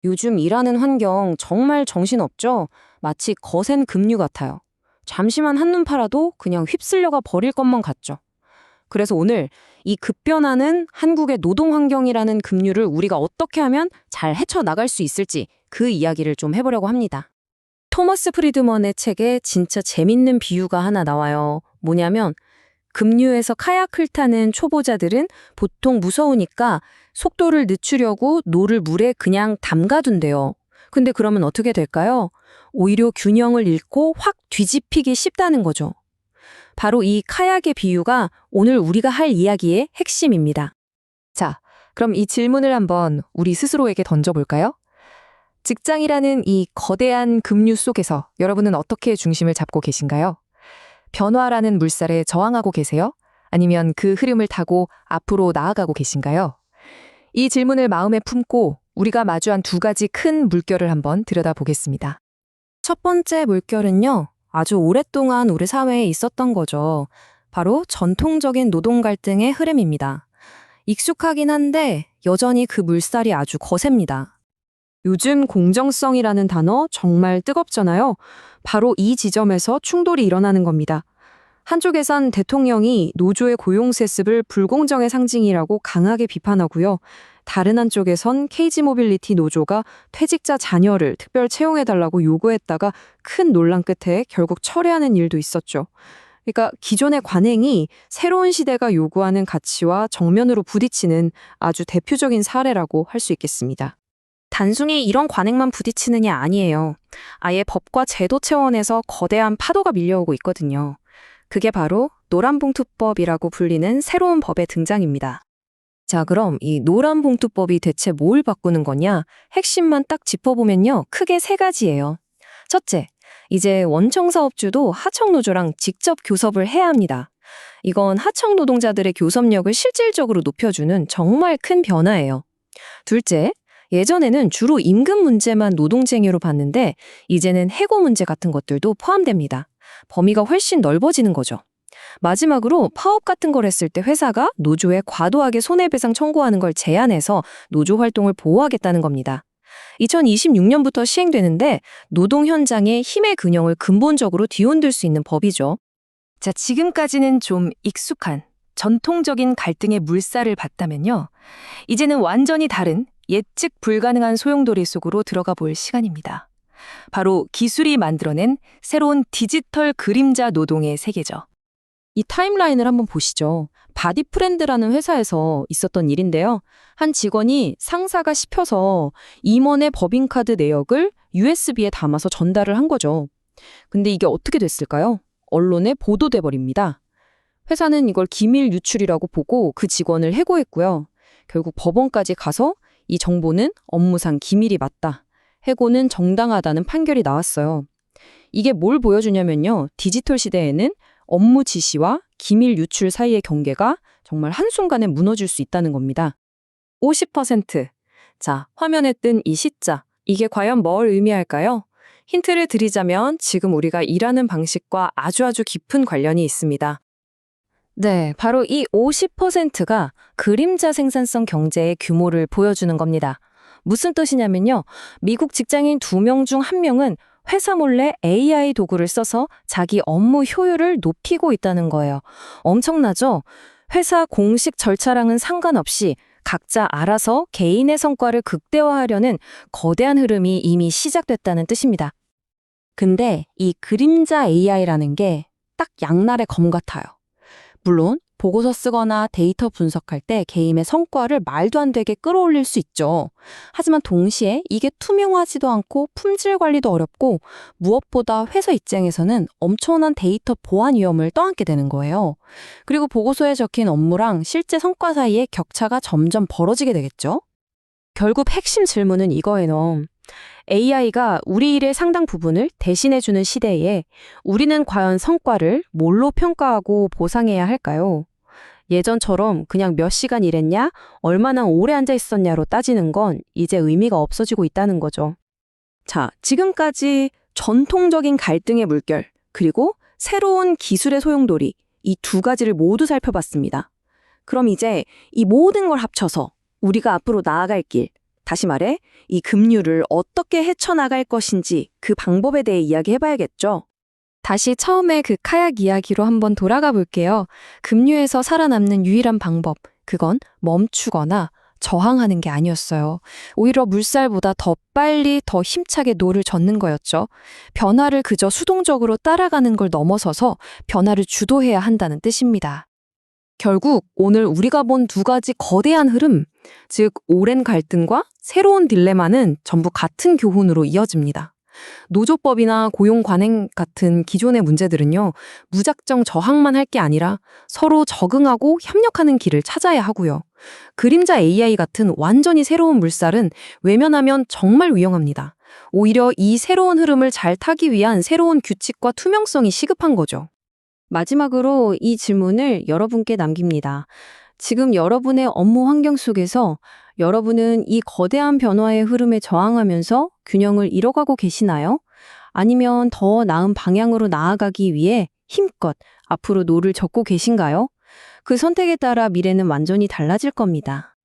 요즘 일하는 환경 정말 정신없죠? 마치 거센 급류 같아요. 잠시만 한눈 팔아도 그냥 휩쓸려가 버릴 것만 같죠. 그래서 오늘 이 급변하는 한국의 노동 환경이라는 급류를 우리가 어떻게 하면 잘 헤쳐나갈 수 있을지 그 이야기를 좀 해보려고 합니다. 토머스 프리드먼의 책에 진짜 재밌는 비유가 하나 나와요. 뭐냐면 급류에서 카약을 타는 초보자들은 보통 무서우니까 속도를 늦추려고 노를 물에 그냥 담가둔대요. 근데 그러면 어떻게 될까요? 오히려 균형을 잃고 확 뒤집히기 쉽다는 거죠. 바로 이 카약의 비유가 오늘 우리가 할 이야기의 핵심입니다. 자, 그럼 이 질문을 한번 우리 스스로에게 던져볼까요? 직장이라는 이 거대한 급류 속에서 여러분은 어떻게 중심을 잡고 계신가요? 변화라는 물살에 저항하고 계세요? 아니면 그 흐름을 타고 앞으로 나아가고 계신가요? 이 질문을 마음에 품고 우리가 마주한 두 가지 큰 물결을 한번 들여다보겠습니다. 첫 번째 물결은요, 아주 오랫동안 우리 사회에 있었던 거죠. 바로 전통적인 노동 갈등의 흐름입니다. 익숙하긴 한데 여전히 그 물살이 아주 거셉니다. 요즘 공정성이라는 단어 정말 뜨겁잖아요. 바로 이 지점에서 충돌이 일어나는 겁니다. 한쪽에선 대통령이 노조의 고용 세습을 불공정의 상징이라고 강하게 비판하고요. 다른 한쪽에선 KG 모빌리티 노조가 퇴직자 자녀를 특별 채용해달라고 요구했다가 큰 논란 끝에 결국 철회하는 일도 있었죠. 그러니까 기존의 관행이 새로운 시대가 요구하는 가치와 정면으로 부딪히는 아주 대표적인 사례라고 할 수 있겠습니다. 단순히 이런 관행만 부딪히느냐 아니에요. 아예 법과 제도 차원에서 거대한 파도가 밀려오고 있거든요. 그게 바로 노란봉투법이라고 불리는 새로운 법의 등장입니다. 자, 그럼 이 노란봉투법이 대체 뭘 바꾸는 거냐? 핵심만 딱 짚어보면요. 크게 세 가지예요. 첫째, 이제 원청사업주도 하청노조랑 직접 교섭을 해야 합니다. 이건 하청 노동자들의 교섭력을 실질적으로 높여주는 정말 큰 변화예요. 둘째, 예전에는 주로 임금 문제만 노동쟁여로 봤는데 이제는 해고 문제 같은 것들도 포함됩니다. 범위가 훨씬 넓어지는 거죠. 마지막으로 파업 같은 걸 했을 때 회사가 노조에 과도하게 손해배상 청구하는 걸 제한해서 노조 활동을 보호하겠다는 겁니다. 2026년부터 시행되는데 노동 현장의 힘의 균형을 근본적으로 뒤흔들 수 있는 법이죠. 자, 지금까지는 좀 익숙한 전통적인 갈등의 물살을 봤다면요. 이제는 완전히 다른 예측 불가능한 소용돌이 속으로 들어가 볼 시간입니다. 바로 기술이 만들어낸 새로운 디지털 그림자 노동의 세계죠. 이 타임라인을 한번 보시죠. 바디프렌드라는 회사에서 있었던 일인데요. 한 직원이 상사가 씹혀서 임원의 법인카드 내역을 USB에 담아서 전달을 한 거죠. 근데 이게 어떻게 됐을까요? 언론에 보도돼 버립니다. 회사는 이걸 기밀 유출이라고 보고 그 직원을 해고했고요. 결국 법원까지 가서 이 정보는 업무상 기밀이 맞다. 해고는 정당하다는 판결이 나왔어요. 이게 뭘 보여주냐면요. 디지털 시대에는 업무 지시와 기밀 유출 사이의 경계가 정말 한순간에 무너질 수 있다는 겁니다. 50%. 자, 화면에 뜬 이 시자. 이게 과연 뭘 의미할까요? 힌트를 드리자면 지금 우리가 일하는 방식과 아주 깊은 관련이 있습니다. 네, 바로 이 50%가 그림자 생산성 경제의 규모를 보여주는 겁니다. 무슨 뜻이냐면요. 미국 직장인 2명 중 1명은 회사 몰래 AI 도구를 써서 자기 업무 효율을 높이고 있다는 거예요. 엄청나죠? 회사 공식 절차랑은 상관없이 각자 알아서 개인의 성과를 극대화하려는 거대한 흐름이 이미 시작됐다는 뜻입니다. 근데 이 그림자 AI라는 게 딱 양날의 검 같아요. 물론 보고서 쓰거나 데이터 분석할 때 개인의 성과를 말도 안 되게 끌어올릴 수 있죠. 하지만 동시에 이게 투명하지도 않고 품질 관리도 어렵고 무엇보다 회사 입장에서는 엄청난 데이터 보안 위험을 떠안게 되는 거예요. 그리고 보고서에 적힌 업무랑 실제 성과 사이에 격차가 점점 벌어지게 되겠죠. 결국 핵심 질문은 이거예요. AI가 우리 일의 상당 부분을 대신해주는 시대에 우리는 과연 성과를 뭘로 평가하고 보상해야 할까요? 예전처럼 그냥 몇 시간 일했냐, 얼마나 오래 앉아 있었냐로 따지는 건 이제 의미가 없어지고 있다는 거죠. 자, 지금까지 전통적인 갈등의 물결, 그리고 새로운 기술의 소용돌이, 이 두 가지를 모두 살펴봤습니다. 그럼 이제 이 모든 걸 합쳐서 우리가 앞으로 나아갈 길, 다시 말해, 이 급류를 어떻게 헤쳐나갈 것인지 그 방법에 대해 이야기해봐야겠죠. 다시 처음에 그 카약 이야기로 한번 돌아가 볼게요. 급류에서 살아남는 유일한 방법, 그건 멈추거나 저항하는 게 아니었어요. 오히려 물살보다 더 빨리, 더 힘차게 노를 젓는 거였죠. 변화를 그저 수동적으로 따라가는 걸 넘어서서 변화를 주도해야 한다는 뜻입니다. 결국 오늘 우리가 본 두 가지 거대한 흐름, 즉 오랜 갈등과 새로운 딜레마는 전부 같은 교훈으로 이어집니다. 노조법이나 고용 관행 같은 기존의 문제들은요, 무작정 저항만 할 게 아니라 서로 적응하고 협력하는 길을 찾아야 하고요. 그림자 AI 같은 완전히 새로운 물살은 외면하면 정말 위험합니다. 오히려 이 새로운 흐름을 잘 타기 위한 새로운 규칙과 투명성이 시급한 거죠. 마지막으로 이 질문을 여러분께 남깁니다. 지금 여러분의 업무 환경 속에서 여러분은 이 거대한 변화의 흐름에 저항하면서 균형을 잃어가고 계시나요? 아니면 더 나은 방향으로 나아가기 위해 힘껏 앞으로 노를 젓고 계신가요? 그 선택에 따라 미래는 완전히 달라질 겁니다.